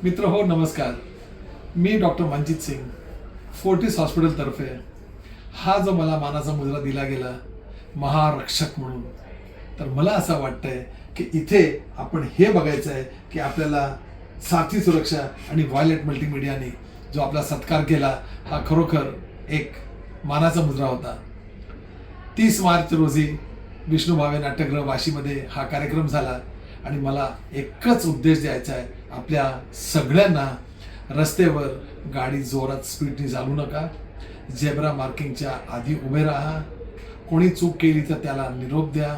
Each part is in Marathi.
मित्र हो, नमस्कार. मी डॉक्टर मनजित सिंग, फोर्टिस हॉस्पिटलतर्फे हा जो मला मानाचा मुजरा दिला गेला महारक्षक म्हणून, तर मला असं वाटतंय की इथे आपण हे बघायचं आहे की आपल्याला साथी सुरक्षा आणि व्हायलेट मल्टीमीडियाने जो आपला सत्कार केला हा खरोखर एक मानाचा मुजरा होता. 30 मार्च रोजी विष्णू भावे नाट्यगृह वाशीमध्ये हा कार्यक्रम झाला आणि मला एकच उद्देश द्यायचा आहे, आपल्या सगळ्यांना रस्त्यावर गाडी जोरात स्पीडने चालवू नका, झेब्रा मार्किंगच्या आधी उभे राहा, कोणी चूक केली तर त्याला निरोप द्या,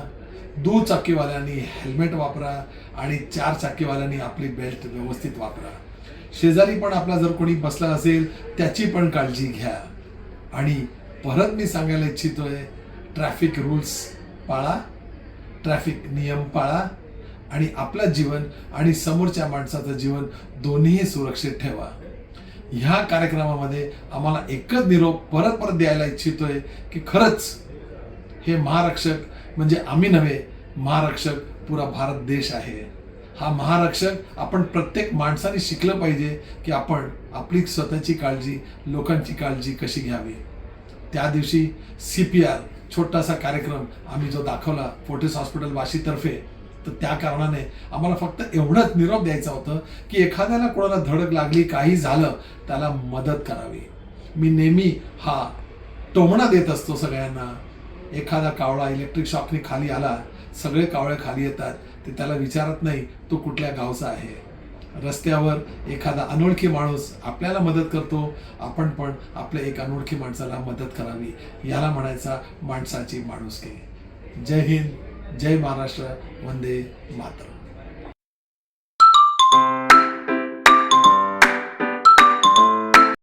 दुचाकीवाल्यांनी हेल्मेट वापरा आणि 4 चाकीवाल्यांनी आपली बेल्ट व्यवस्थित वापरा, शेजारी पण आपला जर कोणी बसला असेल त्याची पण काळजी घ्या. आणि परत मी सांगायला इच्छितोय, ट्रॅफिक रूल्स पाळा, ट्रॅफिक नियम पाळा आणि आपलं जीवन आणि समोरच्या माणसाचं जीवन दोन्हीही सुरक्षित ठेवा. ह्या कार्यक्रमामध्ये आम्हाला एकच निरोप परत द्यायला इच्छितोय की खरंच हे महारक्षक म्हणजे आम्ही नव्हे, महारक्षक पुरा भारत देश आहे. हा महारक्षक आपण प्रत्येक माणसाने शिकलं पाहिजे की आपण आपली स्वतःची काळजी, लोकांची काळजी कशी घ्यावी. त्या दिवशी CPR छोटासा कार्यक्रम आम्ही जो दाखवला फोर्टिस हॉस्पिटल वाशीतर्फे, तर त्या कारणाने आम्हाला फक्त एवढंच निरोप द्यायचा होतं की एखाद्याला कोणाला धडक लागली, काही झालं, त्याला मदत करावी. मी नेहमी हा टोमणा देत असतो सगळ्यांना. एखादा कावळा इलेक्ट्रिक शॉकने खाली आला, सगळे कावळे खाली येतात, ते त्याला विचारत नाही तो कुठल्या गावचा आहे. रस्त्यावर एखादा अनोळखी माणूस आपल्याला मदत करतो, आपण पण आपल्या एक अनोळखी माणसाला मदत करावी. याला म्हणायचा माणसाची माणुसकी. जय हिंद, जय महाराष्ट्र, वंदे मातरम.